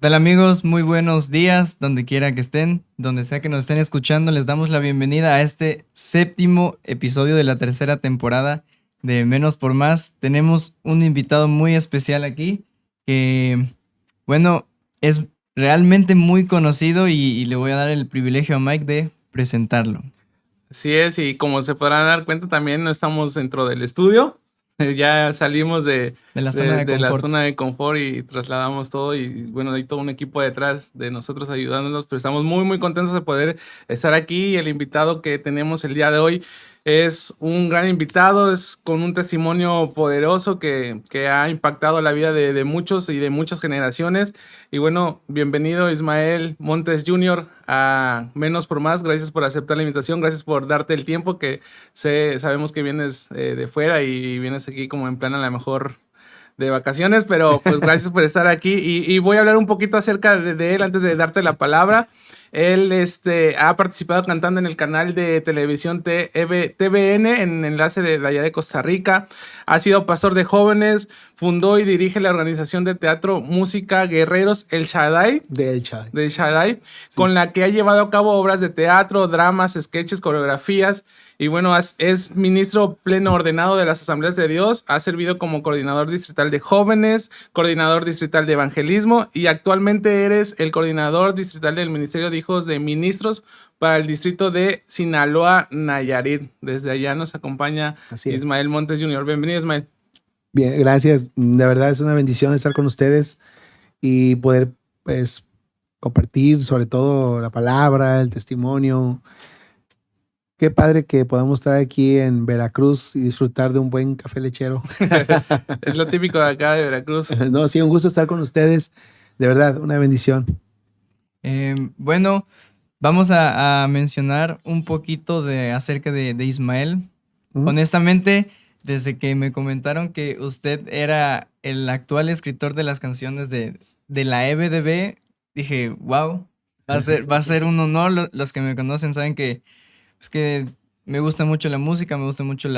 tal amigos? Muy buenos días, donde quiera que estén, donde sea que nos estén escuchando, les damos la bienvenida a este séptimo episodio de la tercera temporada de Menos por Más. Tenemos un invitado muy especial aquí que, bueno, es realmente muy conocido y le voy a dar el privilegio a Mike de presentarlo. Así es, y como se podrán dar cuenta, también no estamos dentro del estudio. Ya salimos De la zona de de la confort. zona de confort y trasladamos todo. Y bueno, hay todo un equipo detrás de nosotros ayudándonos, pero estamos muy, muy contentos de poder estar aquí. El invitado que tenemos el día de hoy es un gran invitado, es con un testimonio poderoso que ha impactado la vida de muchos y de muchas generaciones. Y bueno, bienvenido Ismael Montes Jr. a Menos por Más. Gracias por aceptar la invitación, gracias por darte el tiempo que sabemos que vienes de fuera y vienes aquí como en plan a la mejor de vacaciones, pero pues gracias por estar aquí y voy a hablar un poquito acerca de él antes de darte la palabra. Él ha participado cantando en el canal de televisión TVN en enlace de allá de Costa Rica. Ha sido pastor de jóvenes, fundó y dirige la organización de teatro Música Guerreros El Shaddai, de El Shaddai, sí, con la que ha llevado a cabo obras de teatro, dramas, sketches, coreografías. Y bueno, es ministro pleno ordenado de las Asambleas de Dios, ha servido como coordinador distrital de jóvenes, coordinador distrital de evangelismo y actualmente eres el coordinador distrital del Ministerio de Hijos de Ministros para el distrito de Sinaloa, Nayarit. Desde allá nos acompaña Ismael Montes Jr. Bienvenido, Ismael. Bien, gracias. De verdad es una bendición estar con ustedes y poder pues compartir sobre todo la palabra, el testimonio. Qué padre que podamos estar aquí en Veracruz y disfrutar de un buen café lechero. Es lo típico de acá de Veracruz. No, sí, un gusto estar con ustedes. De verdad, una bendición. Bueno, vamos a mencionar un poquito acerca de Ismael. Honestamente, desde que me comentaron que usted era el actual escritor de las canciones de la EBDB, dije, wow, va a ser un honor. Los que me conocen saben pues que me gusta mucho la música, me gusta mucho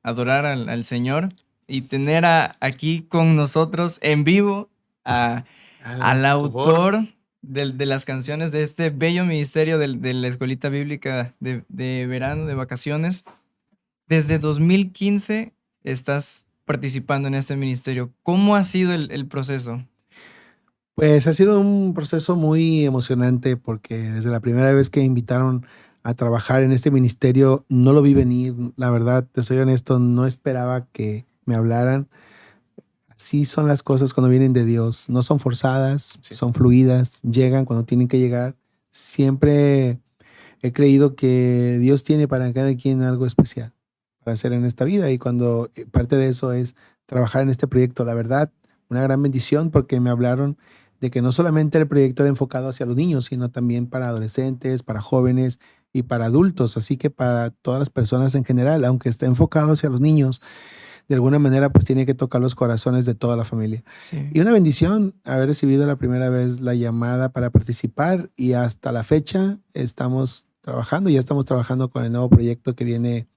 adorar al Señor y tener aquí con nosotros en vivo al autor de las canciones de este bello ministerio de la Escuelita Bíblica de verano, de vacaciones. Desde 2015 estás participando en este ministerio. ¿Cómo ha sido el proceso? Pues ha sido un proceso muy emocionante porque desde la primera vez que invitaron a trabajar en este ministerio no lo vi venir. La verdad, te soy honesto, no esperaba que me hablaran. Así son las cosas cuando vienen de Dios. No son forzadas, sí, son fluidas, llegan cuando tienen que llegar. Siempre he creído que Dios tiene para cada quien algo especial para hacer en esta vida y cuando parte de eso es trabajar en este proyecto. La verdad, una gran bendición porque me hablaron de que no solamente el proyecto era enfocado hacia los niños, sino también para adolescentes, para jóvenes y para adultos. Así que para todas las personas en general, aunque esté enfocado hacia los niños, de alguna manera pues tiene que tocar los corazones de toda la familia. Sí. Y una bendición haber recibido la primera vez la llamada para participar y hasta la fecha ya estamos trabajando con el nuevo proyecto que viene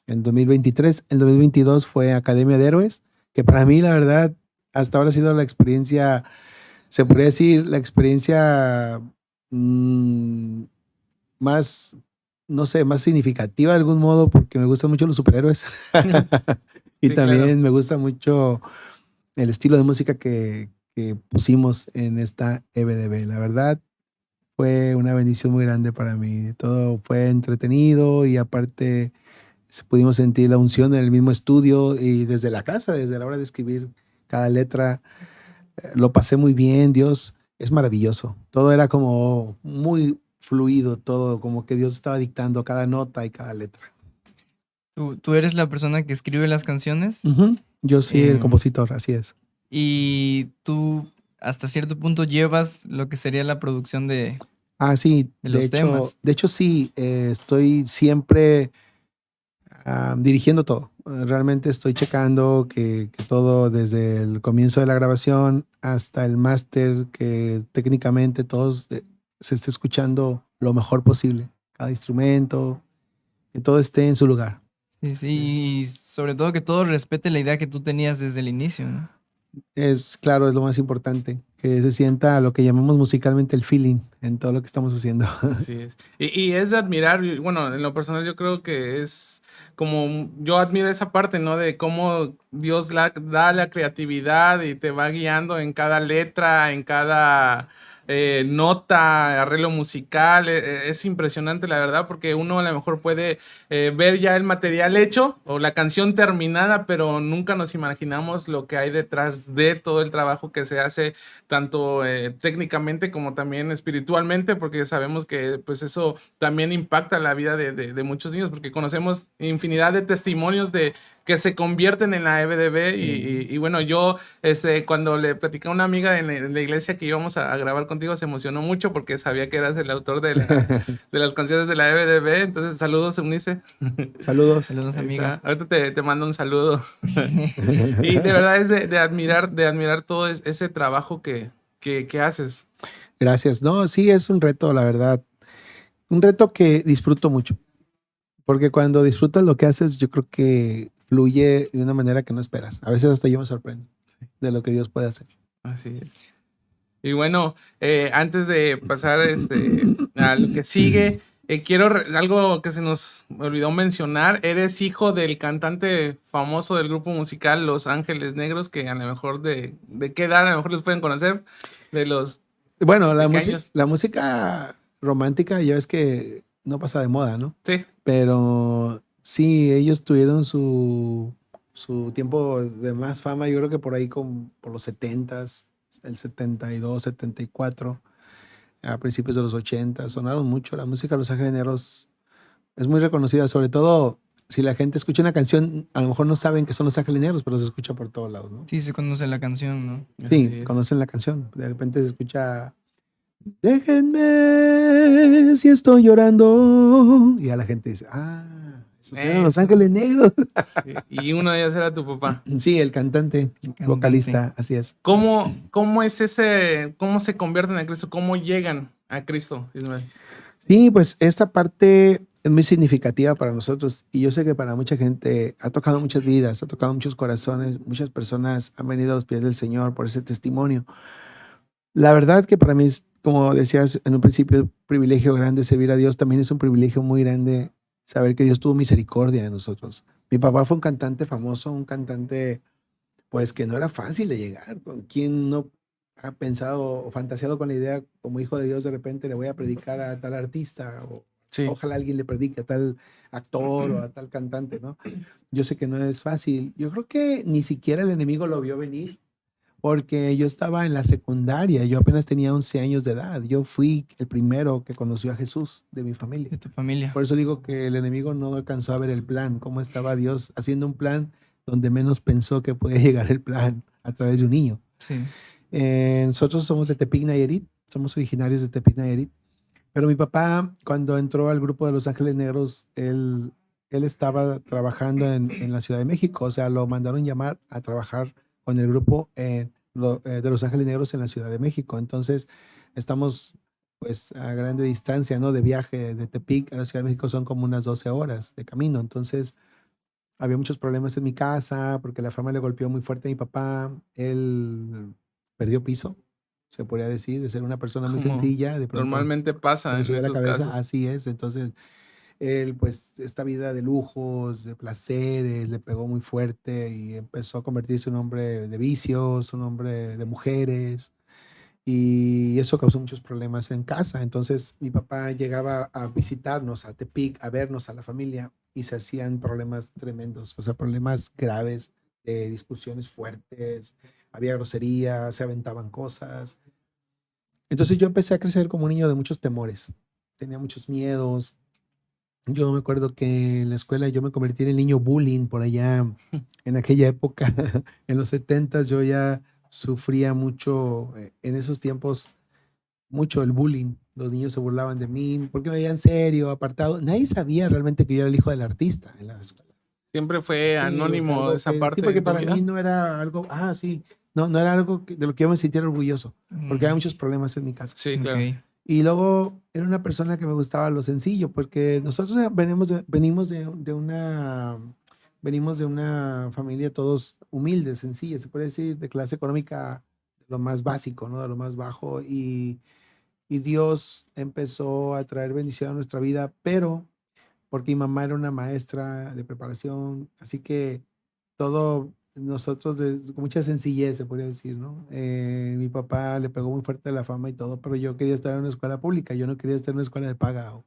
en 2023. El 2022 fue Academia de Héroes, que para mí la verdad hasta ahora ha sido la experiencia, se podría decir la experiencia más, no sé, más significativa de algún modo porque me gustan mucho los superhéroes. Y sí, también claro, me gusta mucho el estilo de música que pusimos en esta EBDB. La verdad, fue una bendición muy grande para mí. Todo fue entretenido y aparte pudimos sentir la unción en el mismo estudio y desde la casa, desde la hora de escribir cada letra, lo pasé muy bien. Dios es maravilloso. Todo era como muy fluido, todo como que Dios estaba dictando cada nota y cada letra. ¿Tú eres la persona que escribe las canciones? Yo soy el compositor, así es. Y tú hasta cierto punto llevas lo que sería la producción de sí, los temas. De hecho sí, estoy siempre dirigiendo todo. Realmente estoy checando que todo desde el comienzo de la grabación hasta el máster, que técnicamente todos se esté escuchando lo mejor posible. Cada instrumento, que todo esté en su lugar. Sí, y sobre todo que todo respete la idea que tú tenías desde el inicio, ¿no? Es claro, es lo más importante, que se sienta lo que llamamos musicalmente el feeling en todo lo que estamos haciendo. Así es. Y es de admirar, y bueno, en lo personal yo creo que es como, yo admiro esa parte, ¿no? De cómo Dios da la creatividad y te va guiando en cada letra, en cada nota, arreglo musical. Es impresionante, la verdad, porque uno a lo mejor puede ver ya el material hecho o la canción terminada, pero nunca nos imaginamos lo que hay detrás de todo el trabajo que se hace tanto técnicamente como también espiritualmente, porque sabemos que pues eso también impacta la vida de muchos niños, porque conocemos infinidad de testimonios de que se convierten en la EBDB. Sí. Y bueno, yo cuando le platicé a una amiga en la iglesia que íbamos a grabar contigo, se emocionó mucho porque sabía que eras el autor de las canciones de la EBDB. Entonces, saludos, Eunice. Saludos. Saludos, amiga. Ahorita te mando un saludo. Y de verdad es de admirar todo ese trabajo que haces. Gracias. No, sí, es un reto, la verdad. Un reto que disfruto mucho. Porque cuando disfrutas lo que haces, yo creo que fluye de una manera que no esperas. A veces hasta yo me sorprendo de lo que Dios puede hacer. Así es. Y bueno, antes de pasar a lo que sigue, quiero algo que se nos olvidó mencionar. Eres hijo del cantante famoso del grupo musical Los Ángeles Negros, que a lo mejor ¿de qué edad a lo mejor los pueden conocer? De los Bueno, pequeños. la música romántica ya ves que no pasa de moda, ¿no? Sí, Pero sí, ellos tuvieron su tiempo de más fama, yo creo que por ahí por los 70s, el 72, 74, a principios de los 80, sonaron mucho. La música de Los Ángeles Negros es muy reconocida, sobre todo si la gente escucha una canción, a lo mejor no saben que son Los Ángeles Negros, pero se escucha por todos lados, ¿no? Sí, se conoce la canción, ¿no? así Sí, es. conocen la canción. De repente se escucha, déjenme si estoy llorando. Y a la gente dice, esos eran Los Eso. Ángeles Negros. Sí, y uno de ellos era tu papá. Sí, el cantante, vocalista, así es. ¿Cómo es cómo se convierten a Cristo? ¿Cómo llegan a Cristo, Ismael? Sí, pues esta parte es muy significativa para nosotros y yo sé que para mucha gente ha tocado muchas vidas, ha tocado muchos corazones, muchas personas han venido a los pies del Señor por ese testimonio. La verdad que para mí es, como decías en un principio, un privilegio grande servir a Dios, también es un privilegio muy grande saber que Dios tuvo misericordia de nosotros. Mi papá fue un cantante famoso, un cantante pues que no era fácil de llegar. ¿Con quién no ha pensado o fantaseado con la idea como hijo de Dios de repente le voy a predicar a tal artista o Sí. ojalá alguien le predique a tal actor o a tal cantante, ¿no? Yo sé que no es fácil. Yo creo que ni siquiera el enemigo lo vio venir porque yo estaba en la secundaria, yo apenas tenía 11 años de edad. Yo fui el primero que conoció a Jesús de mi familia. De tu familia. Por eso digo que el enemigo no alcanzó a ver el plan, cómo estaba Dios haciendo un plan donde menos pensó que podía llegar el plan a través de un niño. Sí. Nosotros somos de Tepic, Nayarit, somos originarios de Tepic, Nayarit, pero mi papá cuando entró al grupo de Los Ángeles Negros, él estaba trabajando en la Ciudad de México, o sea, lo mandaron llamar a trabajar con el grupo de Los Ángeles Negros en la Ciudad de México. Entonces, estamos pues a grande distancia, ¿no? De viaje de Tepic a la Ciudad de México son como unas 12 horas de camino. Entonces, había muchos problemas en mi casa porque la fama le golpeó muy fuerte a mi papá. Él perdió piso, se podría decir, de ser una persona muy Como sencilla. De pronto normalmente pasa se le en subió a la esos cabeza. casos. Así es. Entonces, él, pues, esta vida de lujos, de placeres, le pegó muy fuerte y empezó a convertirse en un hombre de vicios, un hombre de mujeres. Y eso causó muchos problemas en casa. Entonces mi papá llegaba a visitarnos a Tepic, a vernos a la familia y se hacían problemas tremendos, o sea, problemas graves, discusiones fuertes, había grosería, se aventaban cosas. Entonces yo empecé a crecer como un niño de muchos temores, tenía muchos miedos. Yo me acuerdo que en la escuela yo me convertí en el niño bullying por allá en aquella época, en los 70s yo ya sufría mucho en esos tiempos, mucho el bullying. Los niños se burlaban de mí porque me veían serio, apartado. Nadie sabía realmente que yo era el hijo del artista en las escuelas. Siempre fue Sí, o sea, anónimo algo esa que, parte sí, de porque tu para vida. mí no era algo, sí, no era algo de lo que yo me sintiera orgulloso, porque había muchos problemas en mi casa. Sí, claro. Ok. Y luego era una persona que me gustaba lo sencillo, porque nosotros venimos de una familia todos humildes, sencillas, se puede decir, de clase económica lo más básico, ¿no? De lo más bajo. Y Dios empezó a traer bendición a nuestra vida, pero porque mi mamá era una maestra de preparación, así que todo nosotros con mucha sencillez, se podría decir, ¿no? Mi papá le pegó muy fuerte la fama y todo, pero yo quería estar en una escuela pública, yo no quería estar en una escuela de paga.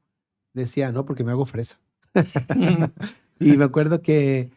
Decía, no, porque me hago fresa. Y me acuerdo que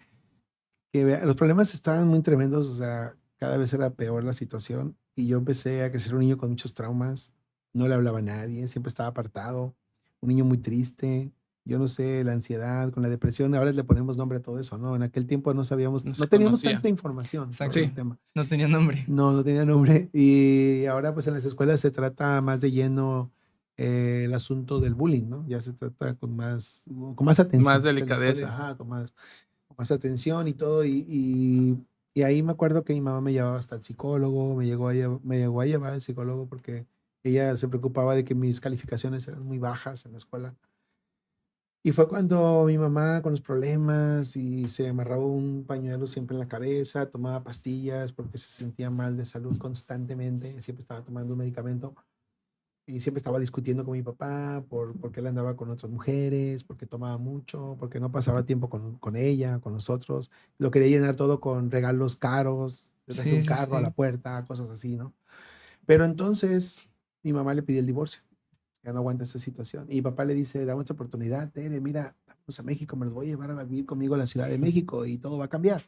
los problemas estaban muy tremendos, o sea, cada vez era peor la situación y yo empecé a crecer un niño con muchos traumas, no le hablaba a nadie, siempre estaba apartado, un niño muy triste, yo no sé, la ansiedad, con la depresión, ahora le ponemos nombre a todo eso, ¿no? En aquel tiempo no sabíamos, No no se teníamos conocía. tanta información sobre Exacto. el Sí, tema. No tenía nombre. No, no tenía nombre. Y ahora pues en las escuelas se trata más de lleno el asunto del bullying, ¿no? Ya se trata con más más atención. Se le puede, delicadeza. ajá, con más atención y todo. Y ahí me acuerdo que mi mamá me llevaba hasta el psicólogo, me llegó a llevar al psicólogo porque ella se preocupaba de que mis calificaciones eran muy bajas en la escuela. Y fue cuando mi mamá con los problemas y se amarraba un pañuelo siempre en la cabeza, tomaba pastillas porque se sentía mal de salud constantemente, siempre estaba tomando un medicamento y siempre estaba discutiendo con mi papá porque él andaba con otras mujeres, porque tomaba mucho, porque no pasaba tiempo con ella, con nosotros. Lo quería llenar todo con regalos caros, le traje un Sí, sí, carro a la sí. puerta, cosas así, ¿no? Pero entonces mi mamá le pidió el divorcio, ya no aguanta esta situación. Y mi papá le dice, dame otra oportunidad, Tere, mira, vamos a México, me los voy a llevar a vivir conmigo a la Ciudad de México y todo va a cambiar.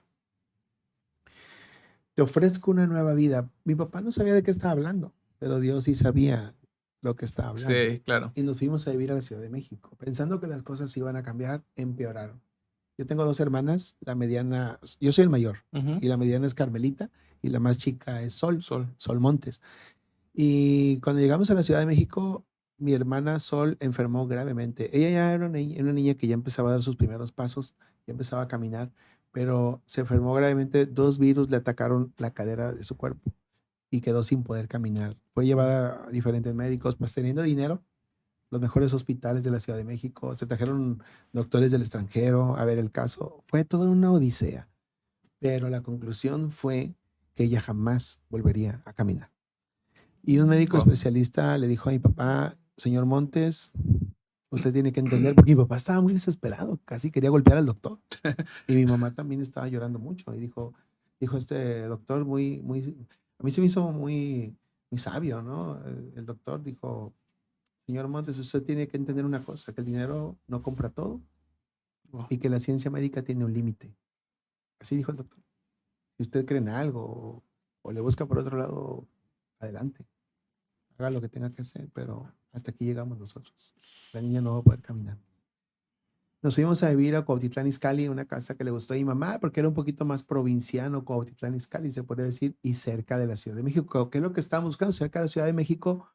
Te ofrezco una nueva vida. Mi papá no sabía de qué estaba hablando, pero Dios sí sabía lo que estaba hablando. Sí, claro. Y nos fuimos a vivir a la Ciudad de México, pensando que las cosas iban a cambiar, empeoraron. Yo tengo dos hermanas, la mediana, yo soy el mayor, Ujú. y la mediana es Carmelita, y la más chica es Sol. Sol Montes. Y cuando llegamos a la Ciudad de México, mi hermana Sol enfermó gravemente. Ella ya era una niña que ya empezaba a dar sus primeros pasos, ya empezaba a caminar, pero se enfermó gravemente. Dos virus le atacaron la cadera de su cuerpo y quedó sin poder caminar. Fue llevada a diferentes médicos, pues teniendo dinero, los mejores hospitales de la Ciudad de México, se trajeron doctores del extranjero a ver el caso. Fue toda una odisea, pero la conclusión fue que ella jamás volvería a caminar. Y un médico Wow. especialista le dijo a mi papá, señor Montes, usted tiene que entender, porque mi papá estaba muy desesperado, casi quería golpear al doctor. Y mi mamá también estaba llorando mucho. Y dijo este doctor a mí se me hizo muy sabio, ¿no? El doctor dijo, señor Montes, usted tiene que entender una cosa, que el dinero no compra todo Wow. y que la ciencia médica tiene un límite. Así dijo el doctor. Si usted cree en algo o le busca por otro lado, adelante. Haga lo que tenga que hacer, pero hasta aquí llegamos nosotros. La niña no va a poder caminar. Nos fuimos a vivir a Cuautitlán Izcalli, una casa que le gustó a mi mamá, porque era un poquito más provinciano Cuautitlán Izcalli, se puede decir, y cerca de la Ciudad de México, que es lo que estábamos buscando, cerca de la Ciudad de México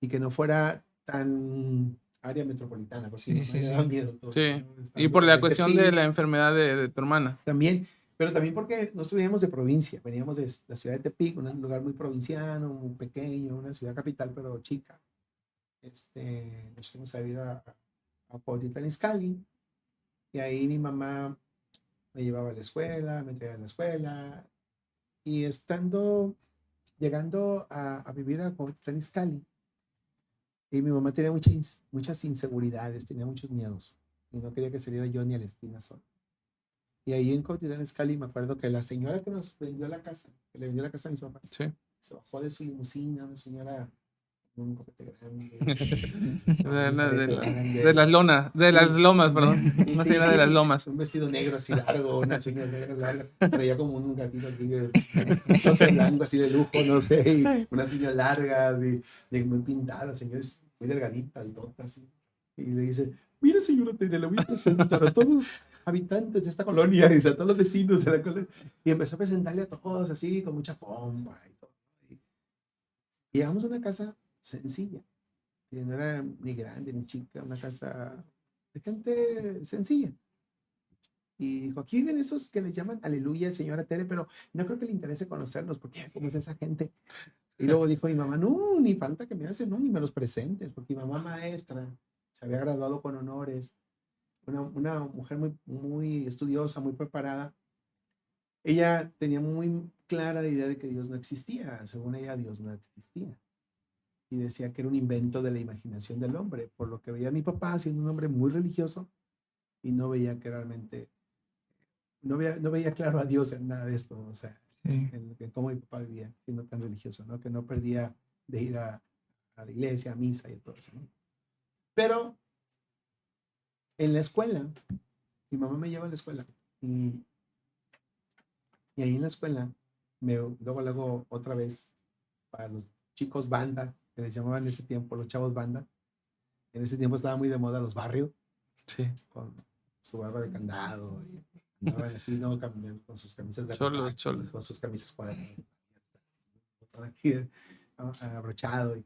y que no fuera tan área metropolitana, porque a mi Sí, mamá sí, le daba sí. miedo todo eso, Sí. ¿no? Y Estando por la en cuestión de la Tepic, enfermedad de tu hermana. también, pero también porque nosotros veníamos de provincia, veníamos de la ciudad de Tepic, un lugar muy provinciano, muy pequeño, una ciudad capital, pero chica. Nos fuimos a vivir a Cuautitlán Izcalli y ahí mi mamá me llevaba a la escuela, me traía a la escuela y llegando a vivir a Cuautitlán Izcalli, y mi mamá tenía muchas inseguridades, tenía muchos miedos y no quería que saliera yo ni a la esquina solo. Y ahí en Cuautitlán Izcalli me acuerdo que la señora que nos vendió la casa, que le vendió la casa a mis papás, Sí. se bajó de su limusina, una señora con un copete grande, De, unos la- de aretes la- de las grandes. lonas, de las Sí, lomas, perdón. Una señora de las sí, lomas. un vestido negro así largo, una señora negra larga, traía como un gatito aquí, un closet blanco así de lujo, no sé, y unas uñas largas, muy pintada, señora es muy delgadita, altota, así. Y le dice, mire señora Tere, le voy a presentar a todos los habitantes de esta colonia, y a todos los vecinos de la colonia. Y empezó a presentarle a todos así, con mucha pompa y todo. Y llegamos a una casa sencilla, que no era ni grande ni chica, una casa de gente sencilla. Y dijo, aquí viven esos que les llaman aleluya, señora Tere, pero no creo que le interese conocerlos, porque ¿cómo es esa gente? Y luego dijo mi mamá, no, ni falta que me hacen, no, ni me los presentes, porque mi mamá maestra se había graduado con honores, una mujer muy estudiosa, muy preparada, ella tenía muy clara la idea de que Dios no existía. Según ella, Dios no existía. Y decía que era un invento de la imaginación del hombre, por lo que veía a mi papá siendo un hombre muy religioso y no veía que realmente, no veía claro a Dios en nada de esto, o sea, Sí. en cómo mi papá vivía siendo tan religioso, ¿no? Que no perdía de ir a la iglesia, a misa y todo eso, ¿no? Pero en la escuela, mi mamá me lleva a la escuela y, y ahí en la escuela, luego otra vez, para los chicos banda, que les llamaban en ese tiempo, los chavos banda, en ese tiempo estaba muy de moda los barrios, Sí. con su barba de candado y andaban así, ¿no? Caminando con sus camisas de Cholos, refacto, cholos. con sus camisas cuadradas, botón aquí abrochado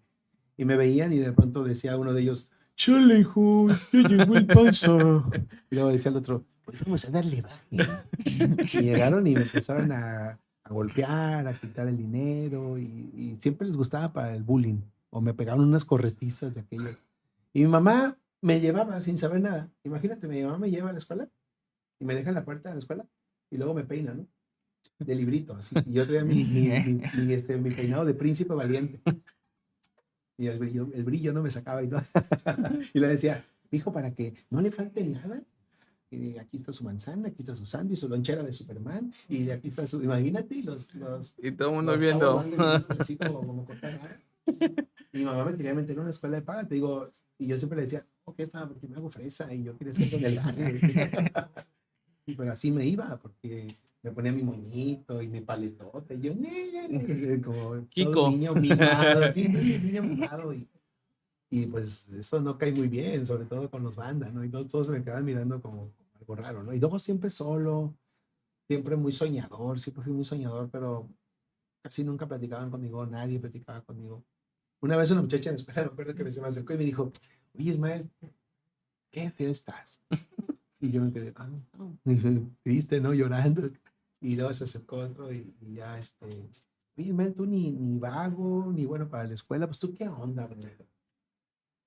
y me veían y de pronto decía uno de ellos, chale, hijo, ya llegó el panza. Y luego decía el otro, pues vamos a darle baje. Y llegaron y me empezaron a golpear, a quitar el dinero y siempre les gustaba para el bullying o me pegaron unas corretizas de aquello. Y mi mamá me llevaba sin saber nada. Imagínate, mi mamá me lleva a la escuela y me deja en la puerta de la escuela y luego me peina, ¿no? De librito, así. Y yo traía mi peinado de príncipe valiente. Y el brillo no me sacaba y todo. Y le decía, hijo, para que no le falte nada. Y aquí está su manzana, aquí está su sándwich, su lonchera de Superman, y aquí está su, imagínate, Y todo el mundo los chavos viendo. van de así como cosa rara. Y mi mamá me quería meter en una escuela de paga, te digo, y yo siempre le decía, ok, pa, porque me hago fresa, y yo quería estar con el barrio. Pero así me iba, porque me ponía mi moñito y mi paletote, y yo, como todo Kiko. niño mimado, sí, soy un niño mimado, y pues eso no cae muy bien, sobre todo con los bandas, ¿no? Y todos se me quedaban mirando como algo raro, ¿no? Y luego siempre solo, siempre muy soñador, siempre fui muy soñador, pero casi nunca platicaban conmigo, nadie platicaba conmigo. Una vez una muchacha en la escuela, me acuerdo que se me acercó y me dijo, oye Ismael, qué feo estás. Y yo me quedé, no. Triste, ¿no? Llorando. Y luego se acercó otro y ya, oye Ismael, tú ni vago, ni bueno para la escuela, pues tú qué onda, bro?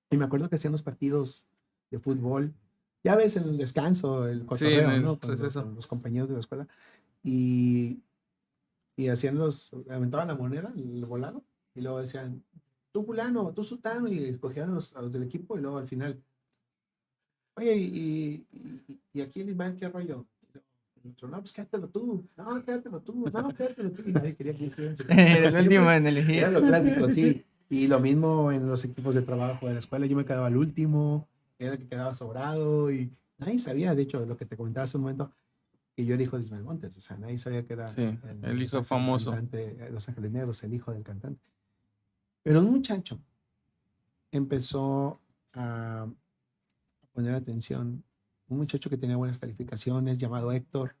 Y me acuerdo que hacían los partidos de fútbol, ya ves en el descanso, el Sí, en cotorreo, el ¿no? receso. Con los compañeros de la escuela. Y hacían aventaban la moneda, el volado, y luego decían, tú fulano, tú sutano, y escogían a los del equipo, y luego al final, oye, y aquí el Ismael, ¿qué rollo? Y el otro, no, pues quédatelo tú, no, quédatelo tú, no, quédatelo tú, y nadie quería que yo estuviera en su equipo, pero Eres el último siempre en era elegir. lo clásico, sí. Y lo mismo en los equipos de trabajo de la escuela, yo me quedaba al último, era el que quedaba sobrado, y nadie sabía, de hecho, lo que te comentaba hace un momento, que yo era hijo de Ismael Montes, o sea, nadie sabía que era Sí, el Los hijo Ángeles famoso. cantante, Los Ángeles Negros, el hijo del cantante. Pero un muchacho empezó a poner atención, un muchacho que tenía buenas calificaciones, llamado Héctor.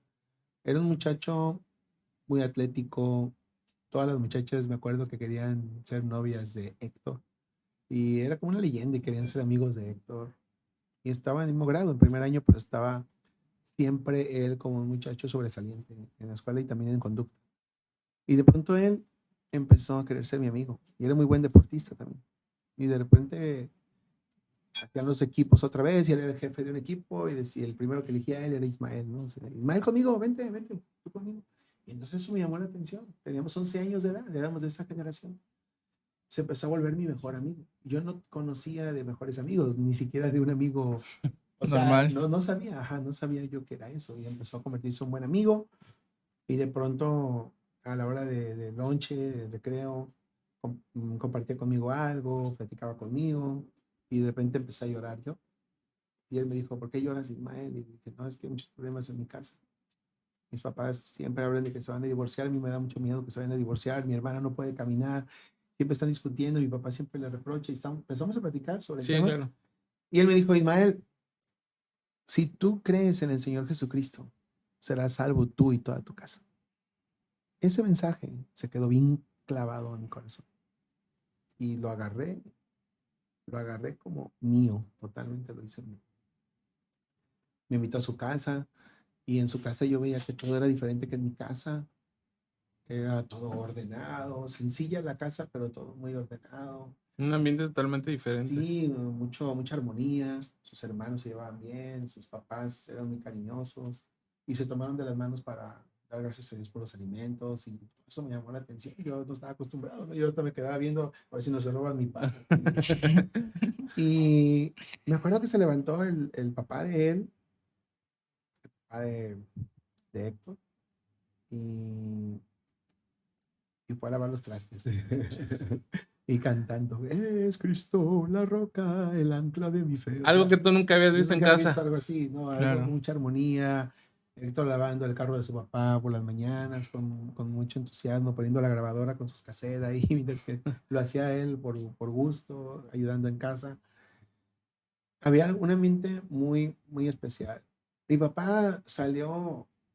Era un muchacho muy atlético, todas las muchachas me acuerdo que querían ser novias de Héctor, y era como una leyenda y querían ser amigos de Héctor. Y estaba en el mismo grado, en primer año, pero estaba siempre él como un muchacho sobresaliente en la escuela y también en conducta. Y de pronto él empezó a querer ser mi amigo. Y era muy buen deportista también. Y de repente hacían los equipos otra vez y él era el jefe de un equipo y decía, el primero que elegía a él era Ismael, ¿no? O sea, Ismael conmigo, vente, vente, tú conmigo. Y entonces eso me llamó la atención. Teníamos 11 años de edad, éramos de esa generación. Se empezó a volver mi mejor amigo. Yo no conocía de mejores amigos, ni siquiera de un amigo, o sea, Normal. no sabía, ajá, no sabía yo qué era eso. Y empezó a convertirse en un buen amigo. Y de pronto, a la hora de lonche, de recreo, compartía conmigo algo, platicaba conmigo, y de repente empecé a llorar yo. Y él me dijo, ¿por qué lloras, Ismael? Y dije, no, es que hay muchos problemas en mi casa. Mis papás siempre hablan de que se van a divorciar, a mí me da mucho miedo que se vayan a divorciar, mi hermana no puede caminar, siempre están discutiendo, mi papá siempre le reprocha, y empezamos a platicar sobre el Sí, tema. claro. Y él me dijo, Ismael, si tú crees en el Señor Jesucristo, serás salvo tú y toda tu casa. Ese mensaje se quedó bien clavado en mi corazón y lo agarré como mío, totalmente lo hice mío. Me invitó a su casa y en su casa yo veía que todo era diferente que en mi casa. Era todo ordenado, sencilla la casa, pero todo muy ordenado. Un ambiente totalmente diferente. Sí, mucha armonía. Sus hermanos se llevaban bien, sus papás eran muy cariñosos y se tomaron de las manos dar gracias a Dios por los alimentos y eso me llamó la atención. Yo no estaba acostumbrado, ¿no? Yo hasta me quedaba viendo a ver si no se roban mi pan. Y me acuerdo que se levantó el papá de él, el papá de Héctor, y, y fue a lavar los trastes. Y cantando, es Cristo la roca, el ancla de mi fe. O Algo sea, que tú nunca habías yo visto en nunca había visto casa. algo así, ¿no? Algo Claro. con mucha armonía. Héctor lavando el carro de su papá por las mañanas con mucho entusiasmo, poniendo la grabadora con sus casetas ahí, mientras que lo hacía él por gusto, ayudando en casa. Había un ambiente muy, muy especial. Mi papá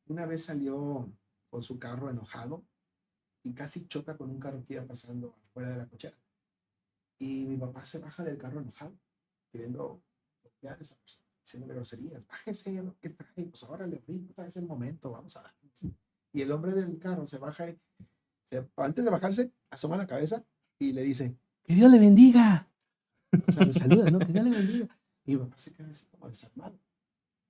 una vez salió con su carro enojado y casi choca con un carro que iba pasando afuera de la cochera. Y mi papá se baja del carro enojado, queriendo golpear a esa persona, diciéndole groserías. Bájese, ¿qué trae? Pues órale, ahorita es el momento, vamos a dar. Y el hombre del carro se baja y antes de bajarse, asoma la cabeza y le dice, que Dios le bendiga. O sea, me saluda, ¿no? Que Dios le bendiga. Y mi papá se queda así como desarmado.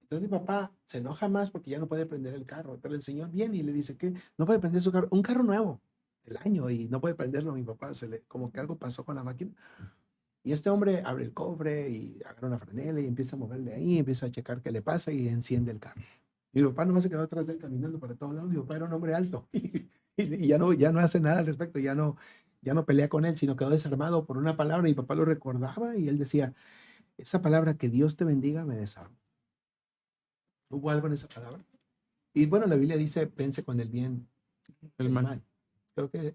Entonces mi papá se enoja más porque ya no puede prender el carro. Pero el señor viene y le dice que no puede prender su carro. Un carro nuevo del año y no puede prenderlo. Mi papá como que algo pasó con la máquina. Y este hombre abre el cofre y agarra una franela y empieza a moverle ahí, empieza a checar qué le pasa y enciende el carro. Y mi papá nomás se quedó atrás de él caminando para todos lados. Mi papá era un hombre alto y ya no hace nada al respecto, ya no pelea con él, sino quedó desarmado por una palabra. Y mi papá lo recordaba y él decía, esa palabra que Dios te bendiga me desarma. ¿Hubo algo en esa palabra? Y bueno, la Biblia dice, pense con el bien, El el mal. mal. Creo que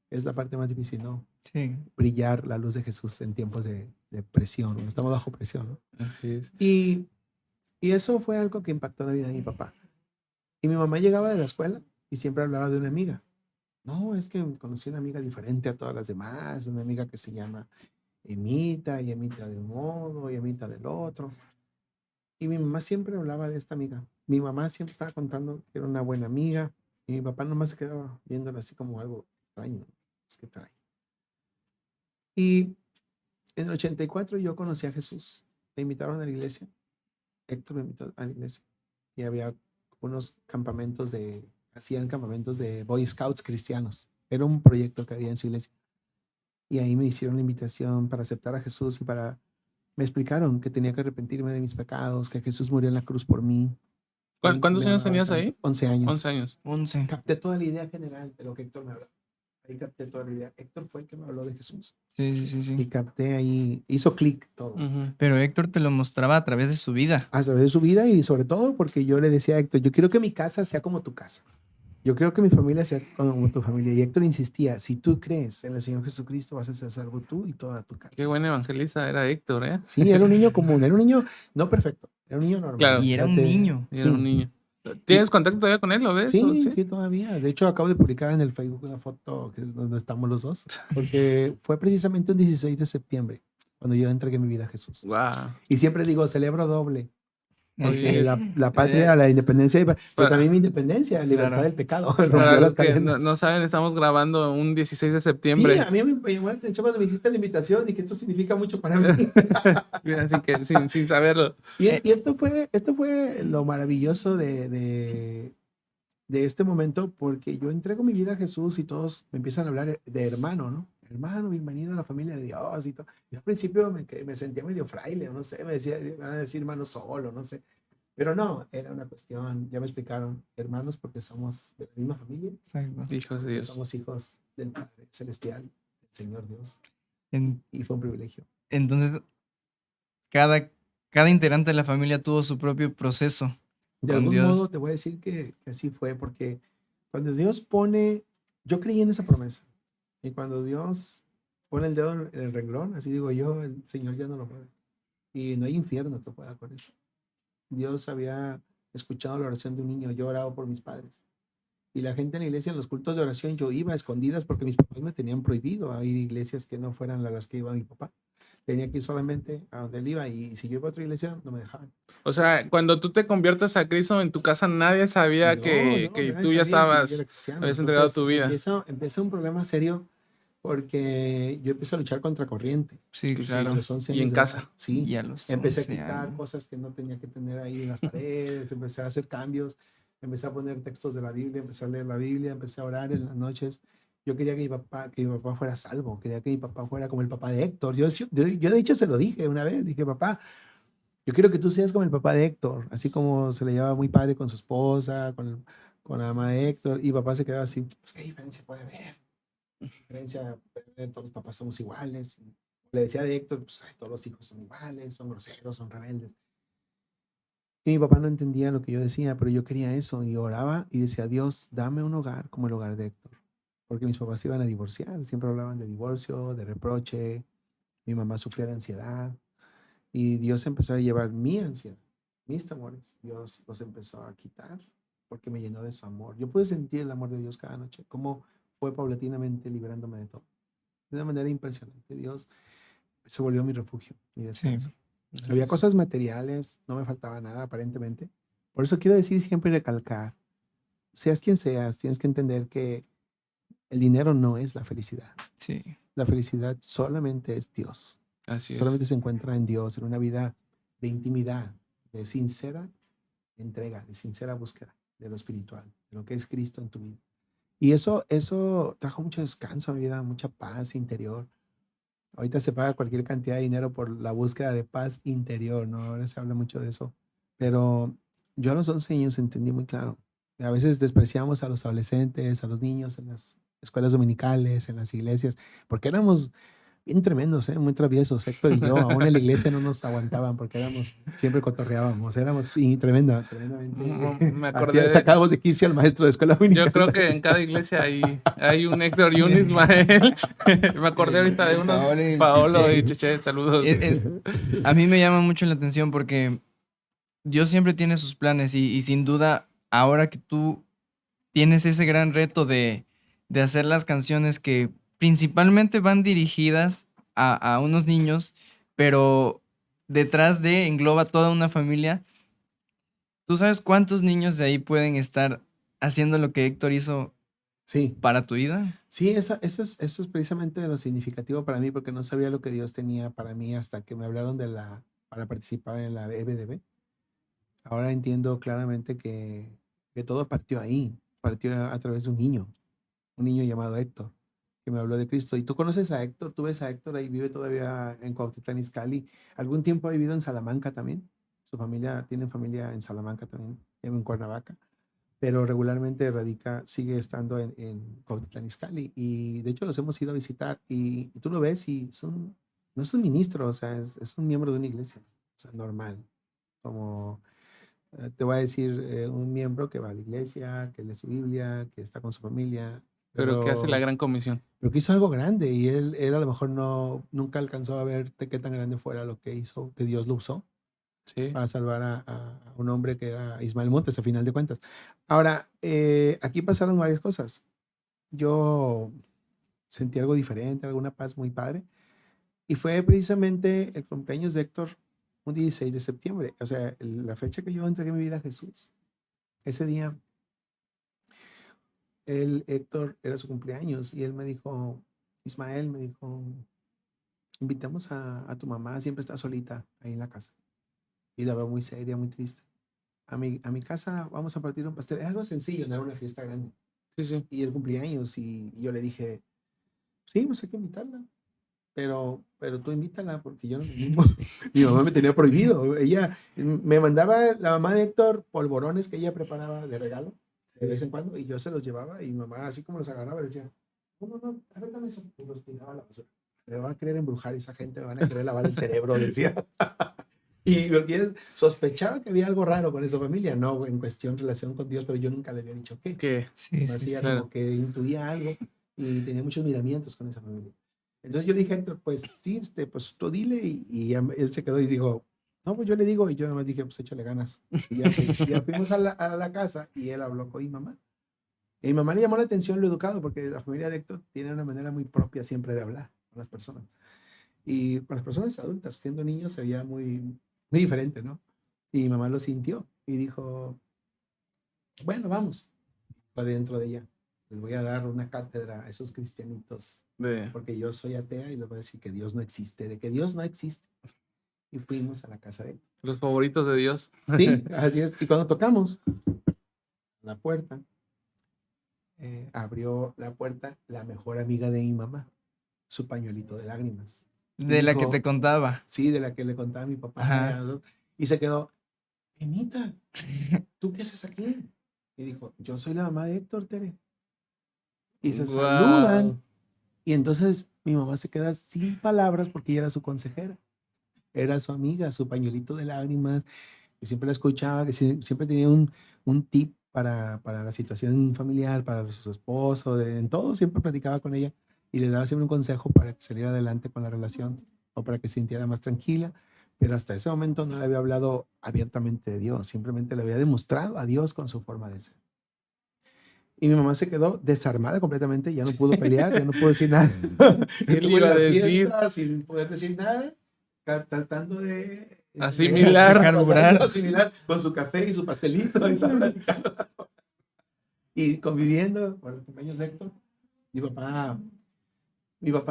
es la parte más difícil, ¿no? Sí. Brillar la luz de Jesús en tiempos de presión, ¿no? Estamos bajo presión, ¿no? Así es. Y eso fue algo que impactó la vida de mi papá. Y mi mamá llegaba de la escuela y siempre hablaba de una amiga. No, es que conocí una amiga diferente a todas las demás, una amiga que se llama Emita, y Emita de un modo, y Emita del otro. Y mi mamá siempre hablaba de esta amiga. Mi mamá siempre estaba contando que era una buena amiga, y mi papá nomás se quedaba viéndola así como algo extraño. Es que trae. Y en el 84 yo conocí a Jesús. Me invitaron a la iglesia. Héctor me invitó a la iglesia. Y había unos hacían campamentos de Boy Scouts cristianos. Era un proyecto que había en su iglesia. Y ahí me hicieron la invitación para aceptar a Jesús me explicaron que tenía que arrepentirme de mis pecados, que Jesús murió en la cruz por mí. ¿Cuántos Me años amaba tenías tanto. ahí? 11 años. 11 años. 11. Capté toda la idea general de lo que Héctor me hablaba. Ahí capté toda la idea. Héctor fue el que me habló de Jesús. Sí, sí, sí, Y sí. capté ahí, hizo clic todo. Ujú. Pero Héctor te lo mostraba a través de su vida. A través de su vida y sobre todo porque yo le decía a Héctor, yo quiero que mi casa sea como tu casa. Yo quiero que mi familia sea como tu familia. Y Héctor insistía, si tú crees en el Señor Jesucristo, vas a ser salvo tú y toda tu casa. Qué buen evangelista era Héctor, ¿eh? Sí, era un niño común, era un niño no perfecto, era un niño normal. Claro. Y era un Fíjate, niño. Era sí. un niño. ¿Tienes contacto todavía con él? ¿Lo ves? Sí, ¿Sí? sí, todavía. De hecho, acabo de publicar en el Facebook una foto donde estamos los dos, porque fue precisamente un 16 de septiembre cuando yo entregué mi vida a Jesús. Wow. Y siempre digo, celebro doble, porque Oye, la patria, la independencia, pero Para- también mi independencia, libertad Claro. del pecado, para rompió los las que cadenas. no saben, estamos grabando un 16 de Sí, septiembre. a mí me llamó la atención cuando me hiciste la invitación y que esto significa mucho para mí. Así que sin saberlo. Y esto fue lo maravilloso de este momento, porque yo entrego mi vida a Jesús y todos me empiezan a hablar de hermano, ¿no? Hermano, bienvenido a la familia de Dios y todo. Yo al principio me sentía medio fraile, no sé, van a decir hermano solo, no sé. Pero no, era una cuestión, ya me explicaron, hermanos porque somos de la misma familia, Exacto. Hijos de porque Dios. somos hijos del Padre Celestial, del Señor Dios. En- Y fue un privilegio. entonces, cada integrante de la familia tuvo su propio proceso De con algún Dios. modo te voy a decir que así fue, porque cuando Dios yo creí en esa promesa, y cuando Dios pone el dedo en el renglón, así digo yo, el Señor ya no lo mueve. Y no hay infierno que pueda con eso. Dios había escuchado la oración de un niño, yo oraba por mis padres. Y la gente en la iglesia, en los cultos de oración, yo iba a escondidas porque mis papás me tenían prohibido a ir a iglesias que no fueran las que iba mi papá. Tenía que ir solamente a donde él iba, y si yo iba a otra iglesia, no me dejaban. O sea, cuando tú te conviertes a Cristo en tu casa, nadie sabía No, que nadie tú ya sabía que yo estabas, era cristiano. habías entregado Entonces, tu vida. empieza un problema serio porque yo empiezo a luchar contra corriente. Sí, Sí, A claro. los 11 Y años en de casa. edad, sí. Y a los Empecé a 11 quitar años. cosas que no tenía que tener ahí en las paredes, empecé a hacer cambios. empecé a poner textos de la Biblia, empecé a leer la Biblia, empecé a orar en las noches. Yo quería que mi papá fuera salvo, quería que mi papá fuera como el papá de Héctor. Yo de hecho se lo dije una vez, dije, papá, yo quiero que tú seas como el papá de Héctor, así como se le llevaba muy padre con su esposa, con la mamá de Héctor, y papá se quedaba así, pues qué diferencia puede haber, diferencia, todos los papás somos iguales. Le decía de Héctor, pues ay, todos los hijos son iguales, son groseros, son rebeldes. Y mi papá no entendía lo que yo decía, pero yo quería eso y oraba y decía, Dios, dame un hogar como el hogar de Héctor. Porque mis papás se iban a divorciar, siempre hablaban de divorcio, de reproche, mi mamá sufría de ansiedad y Dios empezó a llevar mi ansiedad, mis temores, Dios los empezó a quitar porque me llenó de su amor. Yo pude sentir el amor de Dios cada noche, cómo fue paulatinamente liberándome de todo. De una manera impresionante, Dios se volvió mi refugio, mi Sí, descanso. Así Había es. cosas materiales, no me faltaba nada aparentemente. Por eso quiero decir siempre y recalcar, seas quien seas, tienes que entender que el dinero no es la felicidad. sí, La felicidad solamente es Dios. Así es. Solamente se encuentra en Dios, en una vida de intimidad, de sincera entrega, de sincera búsqueda de lo espiritual, de lo que es Cristo en tu vida. Y eso trajo mucho descanso a mi vida, mucha paz interior. Ahorita se paga cualquier cantidad de dinero por la búsqueda de paz interior, ¿no? Ahora se habla mucho de eso. Pero yo a los 11 años entendí muy claro. A veces despreciamos a los adolescentes, a los niños en las escuelas dominicales, en las iglesias, porque éramos bien tremendos, ¿eh? Muy traviesos. Héctor y yo, aún en la iglesia no nos aguantaban porque siempre cotorreábamos, éramos tremendamente. Me Hasta acordé de, sacábamos de quicio al maestro de escuela yo creo dominical. que en cada iglesia hay un Héctor y un Ismael. Me acordé ahorita de uno, Paolo y Cheche, saludos. A mí me llama mucho la atención porque Dios siempre tiene sus planes y sin duda, ahora que tú tienes ese gran reto de hacer las canciones que principalmente van dirigidas a unos niños, pero detrás de engloba toda una familia. ¿Tú sabes cuántos niños de ahí pueden estar haciendo lo que Héctor hizo Sí. para tu vida? Sí, eso es precisamente lo significativo para mí, porque no sabía lo que Dios tenía para mí hasta que me hablaron para participar en la EBDB. Ahora entiendo claramente que todo partió ahí, partió a través de un niño llamado Héctor, que me habló de Cristo. ¿Y tú conoces a Héctor? ¿Tú ves a Héctor ahí? Vive todavía en Cuautitlán Izcalli. ¿Algún tiempo ha vivido en Salamanca también? Su familia, tiene familia en Salamanca también, en Cuernavaca, pero regularmente sigue estando en Cuautitlán Izcalli, y de hecho los hemos ido a visitar y tú lo ves y no es un ministro, o sea, es un miembro de una iglesia, o sea, normal, como te voy a decir, un miembro que va a la iglesia, que lee su Biblia, que está con su familia, Pero que hace la pero, gran comisión. pero que hizo algo grande y él a lo mejor nunca alcanzó a ver de qué tan grande fuera lo que hizo, que Dios lo usó Sí. para salvar a un hombre que era Ismael Montes, a final de cuentas. Ahora, aquí pasaron varias cosas. Yo sentí algo diferente, alguna paz muy padre, y fue precisamente el cumpleaños de Héctor, un 16 de septiembre, o sea, la fecha que yo entregué mi vida a Jesús. Ese día, Héctor, era su cumpleaños, y él me dijo, Ismael, me dijo, invitamos a tu mamá, siempre está solita ahí en la casa. Y la veo muy seria, muy triste. A mi casa vamos a partir un pastel. Es algo sencillo, no era una fiesta grande. Sí, sí. Y el cumpleaños, y yo le dije, sí, pues hay que invitarla. Pero tú invítala, porque yo no me animo. Mi mamá me tenía prohibido. Ella me mandaba, la mamá de Héctor, polvorones que ella preparaba de regalo de vez en cuando, y yo se los llevaba, y mi mamá, así como los agarraba, decía, no, a ver, dame eso. Y los tiraba a la basura. Me van a querer embrujar esa gente, me van a querer lavar el cerebro, decía. Y porque sospechaba que había algo raro con esa familia, no en cuestión relación con Dios, pero yo nunca le había dicho qué. Que Sí, sí, Así sí. era claro. como que intuía algo y tenía muchos miramientos con esa familia. Entonces yo le dije a Héctor, pues sí, pues tú dile, y él se quedó y dijo, no, pues yo le digo, y yo nada más dije, pues échale ganas. Y ya fuimos a la casa, y él habló con mi mamá. Y mi mamá le llamó la atención lo educado, porque la familia de Héctor tiene una manera muy propia siempre de hablar con las personas. Y con las personas adultas, siendo niños, se veía muy, muy diferente, ¿no? Y mi mamá lo sintió y dijo, bueno, vamos. Fue dentro de ella. Les voy a dar una cátedra a esos cristianitos, de, porque yo soy atea, y les voy a decir que Dios no existe, de que Dios no existe. Y fuimos a la casa de Héctor. los favoritos de Dios. Sí, así es. Y cuando tocamos, la puerta. Abrió la puerta la mejor amiga de mi mamá, su pañuelito de lágrimas. Y De la que dijo, te contaba. sí, de la que le contaba a mi papá. Ajá. Y se quedó, Emita, ¿tú qué haces aquí? Y dijo, yo soy la mamá de Héctor, Tere. Y se saludan. Wow. Y entonces mi mamá se queda sin palabras porque ella era su consejera. Era su amiga, su pañuelito de lágrimas, que siempre la escuchaba, que siempre tenía un tip para la situación familiar, para su esposo, en todo, siempre platicaba con ella y le daba siempre un consejo para que saliera adelante con la relación o para que se sintiera más tranquila. Pero hasta ese momento no le había hablado abiertamente de Dios, simplemente le había demostrado a Dios con su forma de ser. Y mi mamá se quedó desarmada completamente, ya no pudo pelear, ya no pudo decir nada. ¿Qué le Estuvo en iba a la decir? fiesta sin poder decir nada, tratando de Asimilar. Carburar. asimilar con su café y su pastelito y todo, platicando. Y conviviendo por el cumpleaños de Héctor. Mi papá,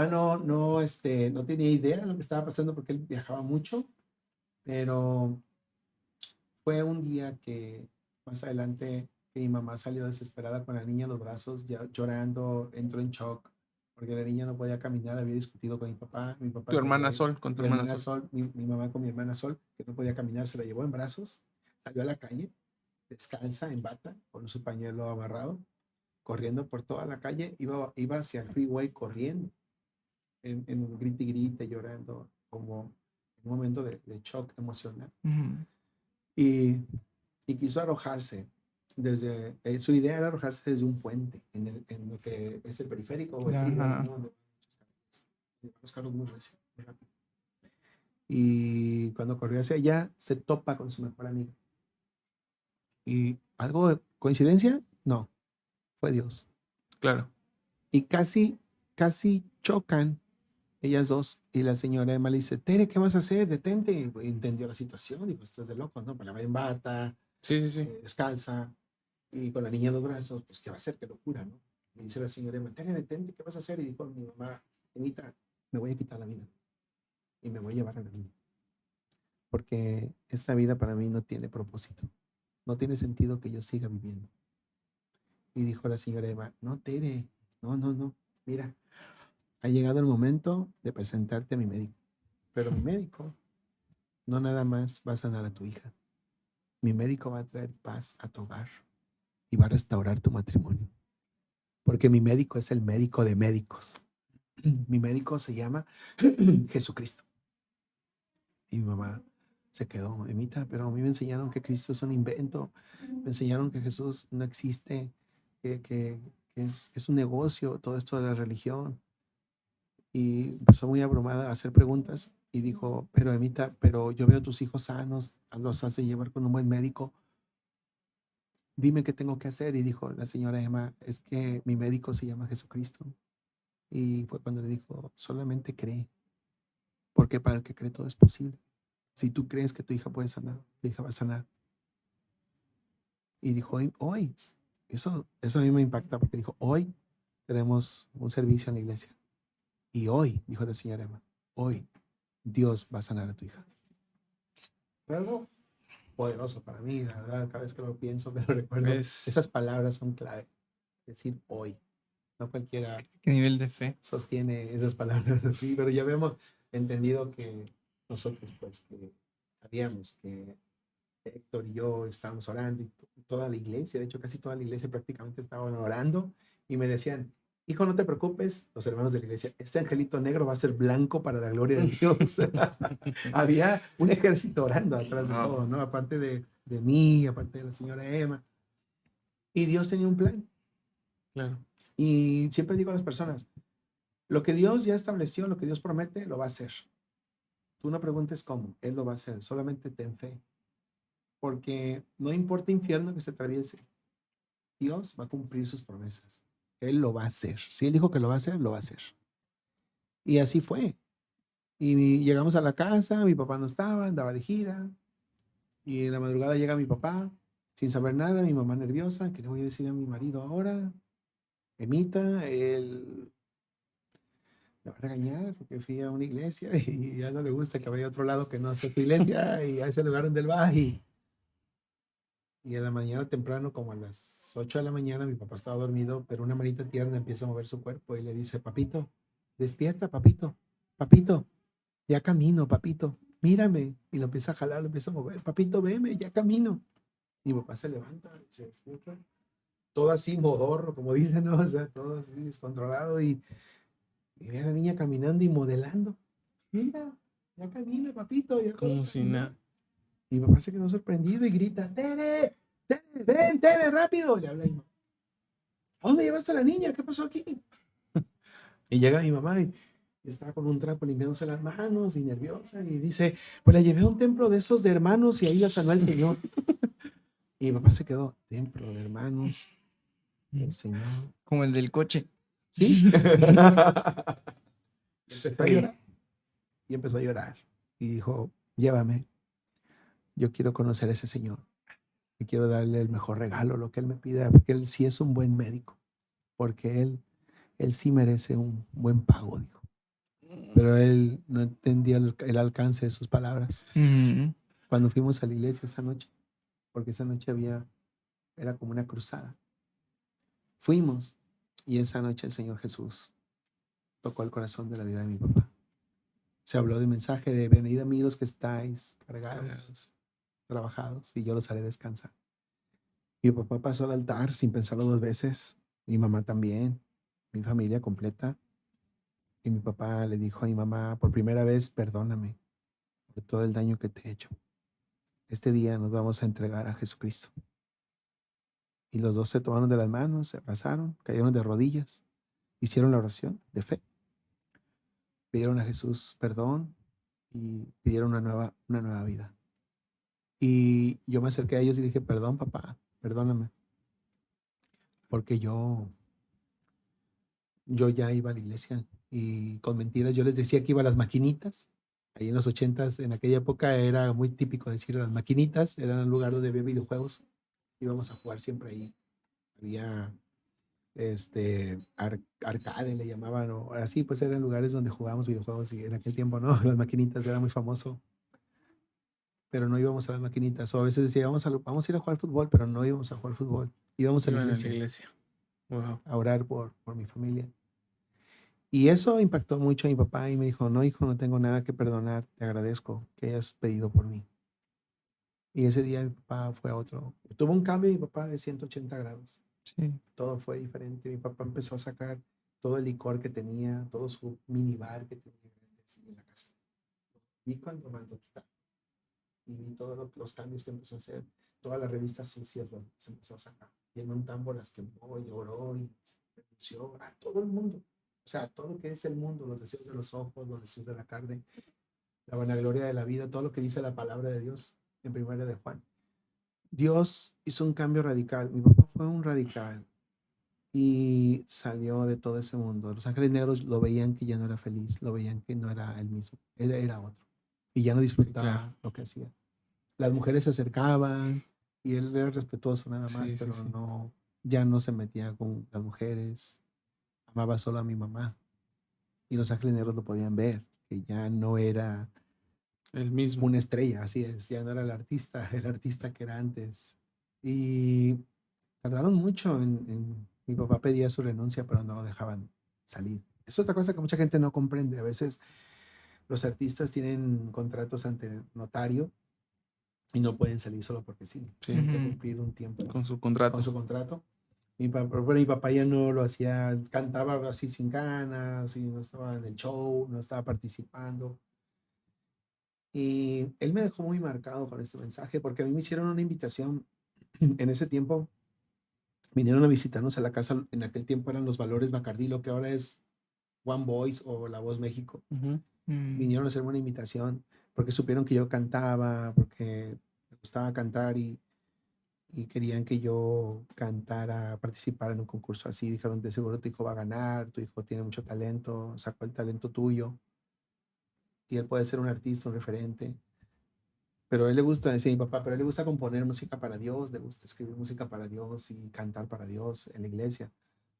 no tenía idea de lo que estaba pasando porque él viajaba mucho, pero fue un día que más adelante que mi mamá salió desesperada con la niña en los brazos, ya llorando, entró en shock porque la niña no podía caminar, había discutido con mi papá Tu se hermana llevó, Sol, con tu mi hermana hermana Sol. Sol, mi mamá con mi hermana Sol, que no podía caminar, se la llevó en brazos, salió a la calle, descalza, en bata, con su pañuelo amarrado, corriendo por toda la calle, iba hacia el freeway corriendo, en un grite y grite, llorando, como en un momento de shock emocional. Ujú. Y quiso arrojarse su idea era arrojarse desde un puente en lo que es el periférico o el freeway, Ajá. ¿no? Donde los carros muy rápido. Y cuando corrió hacia allá, se topa con su mejor amiga. ¿Y algo de coincidencia? No, fue Dios. Claro. Y casi chocan ellas dos. Y la señora Emma le dice, Tere, ¿qué vas a hacer? Detente. Y entendió la situación. Dijo, estás de loco, ¿no? Pues la va en bata, Sí, sí, sí. descalza y con la niña en los brazos, pues ¿qué va a hacer? Qué locura, ¿no? Y dice la señora Emma, Tere, detente, ¿qué vas a hacer? Y dijo mi mamá, Emita, me voy a quitar la vida y me voy a llevar a la niña. Porque esta vida para mí no tiene propósito. No tiene sentido que yo siga viviendo. Y dijo la señora Emma, no, Tere, no. Mira, ha llegado el momento de presentarte a mi médico. Pero mi médico no nada más va a sanar a tu hija. Mi médico va a traer paz a tu hogar y va a restaurar tu matrimonio. Porque mi médico es el médico de médicos. Mi médico se llama Jesucristo. Y mi mamá se quedó, Emita, pero a mí me enseñaron que Cristo es un invento. Me enseñaron que Jesús no existe, que es un negocio, todo esto de la religión. Y empezó muy abrumada a hacer preguntas y dijo, pero Emita, pero yo veo a tus hijos sanos, los has de llevar con un buen médico. Dime qué tengo que hacer. Y dijo la señora Emma, es que mi médico se llama Jesucristo. Y fue cuando le dijo, solamente cree, porque para el que cree todo es posible. Si tú crees que tu hija puede sanar, tu hija va a sanar. Y dijo, hoy, eso a mí me impacta, porque dijo, hoy tenemos un servicio en la iglesia. Y hoy, dijo la señora Emma, hoy Dios va a sanar a tu hija. Fue algo poderoso para mí, la verdad, cada vez que lo pienso, me lo recuerdo. Esas palabras son clave. Decir hoy. No cualquiera ¿Qué nivel de fe? sostiene esas palabras así, pero ya habíamos entendido que nosotros, pues, que sabíamos que Héctor y yo estábamos orando y toda la iglesia, de hecho, casi toda la iglesia prácticamente estaban orando y me decían, hijo, no te preocupes, los hermanos de la iglesia, este angelito negro va a ser blanco para la gloria de Dios. Había un ejército orando atrás de todo, ¿no? Aparte de mí, aparte de la señora Emma. Y Dios tenía un plan. Claro. Y siempre digo a las personas, lo que Dios ya estableció, lo que Dios promete, lo va a hacer. Tú no preguntes cómo, Él lo va a hacer, solamente ten fe. Porque no importa infierno que se atraviese, Dios va a cumplir sus promesas. Él lo va a hacer. Si Él dijo que lo va a hacer, lo va a hacer. Y así fue. Y llegamos a la casa, mi papá no estaba, andaba de gira. Y en la madrugada llega mi papá, sin saber nada, mi mamá nerviosa, ¿qué le voy a decir a mi marido ahora? Emita, él me va a regañar porque fui a una iglesia y a él no le gusta que vaya a otro lado que no sea su iglesia y a ese lugar donde él va. Y Y en la mañana temprano, como a las 8 de la mañana, mi papá estaba dormido, pero una manita tierna empieza a mover su cuerpo y le dice, papito, despierta, papito, papito, ya camino, papito, mírame. Y lo empieza a jalar, lo empieza a mover, papito, veme, ya camino. Y mi papá se levanta, se despierta, todo así modorro, como dicen, ¿no? O sea, todo así descontrolado y ve a la niña caminando y modelando. Mira, ya camina, papito, ya puedo Como si caminar. nada. Y mi papá se quedó sorprendido y grita, Tere, Tere, ven, Tere, rápido. Le habla a mi mamá. ¿A dónde llevaste a la niña? ¿Qué pasó aquí? Y llega mi mamá y está con un trapo limpiándose las manos y nerviosa y dice, pues la llevé a un templo de esos de hermanos y ahí la sanó el Señor. Y mi papá se quedó, templo de hermanos, el Señor. Como el del coche. ¿Sí? Empezó a llorar. Y empezó a llorar. Y dijo, llévame. Yo quiero conocer a ese Señor. Y quiero darle el mejor regalo, lo que Él me pida, porque Él sí es un buen médico. Porque Él sí merece un buen pago, dijo. Pero Él no entendía el alcance de sus palabras. Ujú. Cuando fuimos a la iglesia esa noche, porque esa noche era como una cruzada. Fuimos y esa noche el Señor Jesús tocó el corazón de la vida de mi papá. Se habló del mensaje de venid a mí los que estáis cargados, trabajados, y yo los haré descansar. Mi papá pasó al altar sin pensarlo dos veces, mi mamá también, mi familia completa. Y mi papá le dijo a mi mamá, por primera vez, perdóname por todo el daño que te he hecho. Este día nos vamos a entregar a Jesucristo. Y los dos se tomaron de las manos, se abrazaron, cayeron de rodillas, hicieron la oración de fe, pidieron a Jesús perdón y pidieron una nueva vida. Y yo me acerqué a ellos y dije, perdón, papá, perdóname, porque yo ya iba a la iglesia y con mentiras yo les decía que iba a las maquinitas. Ahí en los 80s, en aquella época era muy típico decir las maquinitas, eran un lugar donde había videojuegos. Íbamos a jugar siempre ahí. Había arcade le llamaban, o así, pues eran lugares donde jugábamos videojuegos y en aquel tiempo, ¿no? Las maquinitas era muy famoso, pero no íbamos a las maquinitas. O a veces decía, vamos a ir a jugar fútbol, pero no íbamos a jugar fútbol. Íbamos a la Iban a la iglesia iglesia. Wow. a orar por mi familia. Y eso impactó mucho a mi papá y me dijo, no, hijo, no tengo nada que perdonar, te agradezco que hayas pedido por mí. Y ese día mi papá fue a otro. Tuvo un cambio mi papá de 180 grados. Sí. Todo fue diferente. Mi papá empezó a sacar todo el licor que tenía, todo su minibar que tenía en la casa. Vi cuando mandó quitar. Y vi todos los cambios que empezó a hacer. Todas las revistas sucias se empezó a sacar. Y en un tambo las quemó y oró y renunció a todo el mundo. O sea, todo lo que es el mundo, los deseos de los ojos, los deseos de la carne, la vanagloria de la vida, todo lo que dice la palabra de Dios en Primera de Juan. Dios hizo un cambio radical. Mi papá fue un radical y salió de todo ese mundo. Los ángeles negros lo veían que ya no era feliz, lo veían que no era el mismo, él era otro. Y ya no disfrutaba claro. lo que hacía. Las mujeres se acercaban y él era respetuoso nada más, Sí, pero sí. no, ya no se metía con las mujeres. Amaba solo a mi mamá. Y los ángeles negros lo podían ver, que ya no era El mismo. una estrella, así es, ya no era el artista que era antes. Y tardaron mucho mi papá pedía su renuncia, pero no lo dejaban salir. Es otra cosa que mucha gente no comprende. A veces los artistas tienen contratos ante el notario y no pueden salir solo porque sí. Sí. Tienen que Ujú. cumplir un tiempo Con su contrato. con su contrato. Mi papá ya no lo hacía, cantaba así sin ganas y no estaba en el show, no estaba participando. Y él me dejó muy marcado con este mensaje porque a mí me hicieron una invitación en ese tiempo. Vinieron a visitarnos a la casa. En aquel tiempo eran los Valores Bacardí, lo que ahora es One Voice o La Voz México. Ujú. Vinieron a hacerme una invitación porque supieron que yo cantaba, porque me gustaba cantar y querían que yo cantara, participara en un concurso así. Dijeron, de seguro tu hijo va a ganar, tu hijo tiene mucho talento, sacó el talento tuyo y él puede ser un artista, un referente. Pero a él le gusta, decía mi papá, pero a él le gusta componer música para Dios, le gusta escribir música para Dios y cantar para Dios en la iglesia.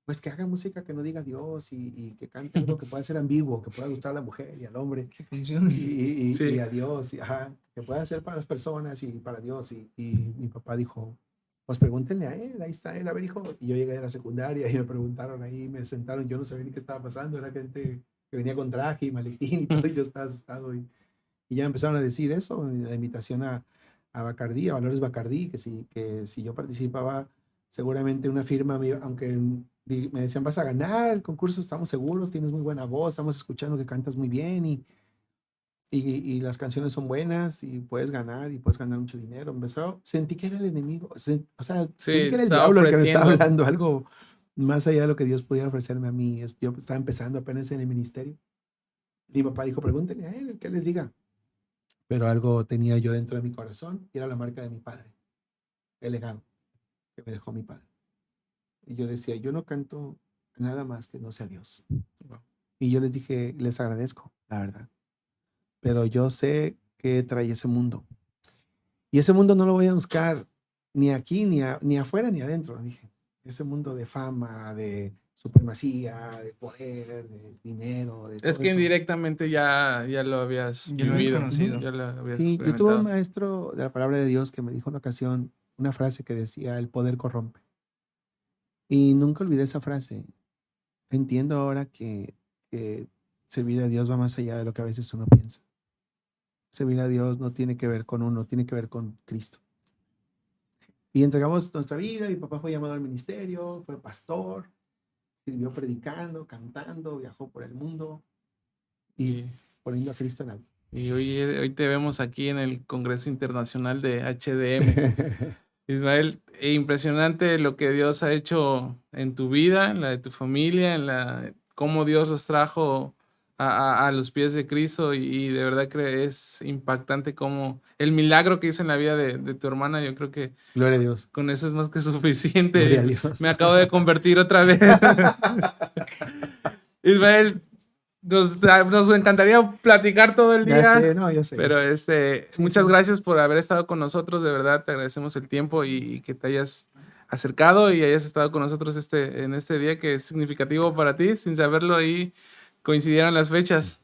Pues que haga música que no diga Dios y que cante algo que pueda ser ambiguo, que pueda gustar a la mujer y al hombre Que funcione. y Sí. a Dios, que pueda ser para las personas y para Dios. Y mi papá dijo, Pues pregúntenle a él, ahí está él, a ver, hijo. Y yo llegué a la secundaria y me preguntaron ahí, me sentaron, yo no sabía ni qué estaba pasando, era gente que venía con traje y maletín y todo, y yo estaba asustado. Y ya empezaron a decir eso, la invitación a Bacardí, a Valores Bacardí, que si yo participaba, seguramente una firma, aunque me decían, vas a ganar el concurso, estamos seguros, tienes muy buena voz, estamos escuchando que cantas muy bien y las canciones son buenas y puedes ganar mucho dinero. Sentí que era el enemigo, o sea, Sí, sentí que era el estaba diablo el que me estaba ofreciendo. hablando, algo más allá de lo que Dios pudiera ofrecerme a mí. Yo estaba empezando apenas en el ministerio. Mi papá dijo, pregúntenle a él, que les diga. Pero algo tenía yo dentro de mi corazón y era la marca de mi padre, el legado que me dejó mi padre. Y yo decía, yo no canto nada más que no sea Dios. Wow. Y yo les dije, les agradezco, la verdad. Pero yo sé que trae ese mundo. Y ese mundo no lo voy a buscar ni aquí, ni afuera, ni adentro. Dije, ese mundo de fama, de supremacía, de poder, de dinero, de Es todo que eso. indirectamente ya lo habías Ya lo habías vivido, conocido. ya lo habías Sí, yo tuve un experimentado. maestro de la palabra de Dios que me dijo en una ocasión una frase que decía, el poder corrompe. Y nunca olvidé esa frase. Entiendo ahora que servir a Dios va más allá de lo que a veces uno piensa. Servir a Dios no tiene que ver con uno, tiene que ver con Cristo. Y entregamos nuestra vida, mi papá fue llamado al ministerio, fue pastor, sirvió predicando, cantando, viajó por el mundo y Y, poniendo a Cristo en alto. y hoy te vemos aquí en el Congreso Internacional de HDM. Ismael, impresionante lo que Dios ha hecho en tu vida, en la de tu familia, cómo Dios los trajo a los pies de Cristo y de verdad que es impactante como el milagro que hizo en la vida de tu hermana. Yo creo que Gloria a Dios. con eso es más que Gloria a suficiente. Dios. Me acabo de convertir otra vez. Ismael, nos encantaría platicar todo el Ya día. sé, no, yo sé. Pero Sí, muchas sí. gracias por haber estado con nosotros, de verdad, te agradecemos el tiempo y que te hayas acercado y hayas estado con nosotros en este día que es significativo para ti, sin saberlo ahí coincidieron las fechas.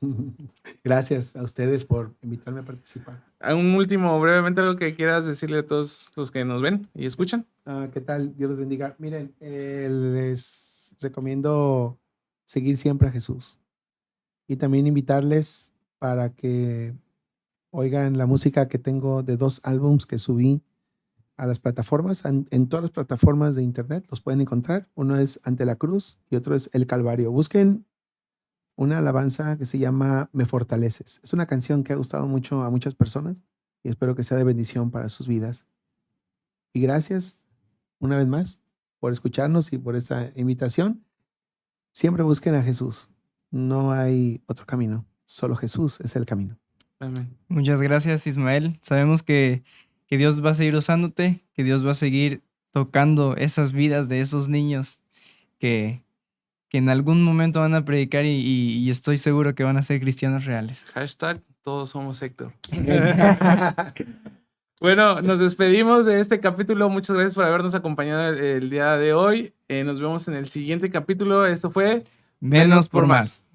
Gracias a ustedes por invitarme a participar. Un último, brevemente, algo que quieras decirle a todos los que nos ven y escuchan. ¿Qué tal? Dios los bendiga. Miren, les recomiendo seguir siempre a Jesús y también invitarles para que oigan la música que tengo de 2 álbums que subí a las plataformas, en todas las plataformas de internet los pueden encontrar. Uno es Ante la Cruz y otro es El Calvario. Busquen una alabanza que se llama Me Fortaleces. Es una canción que ha gustado mucho a muchas personas y espero que sea de bendición para sus vidas. Y gracias una vez más por escucharnos y por esta invitación. Siempre busquen a Jesús. No hay otro camino. Solo Jesús es el camino. Amén. Muchas gracias, Ismael. Sabemos que Dios va a seguir usándote, que Dios va a seguir tocando esas vidas de esos niños que en algún momento van a predicar y estoy seguro que van a ser cristianos reales. Hashtag todos somos Héctor. Bueno, nos despedimos de este capítulo. Muchas gracias por habernos acompañado el día de hoy. Nos vemos en el siguiente capítulo. Esto fue Menos por más.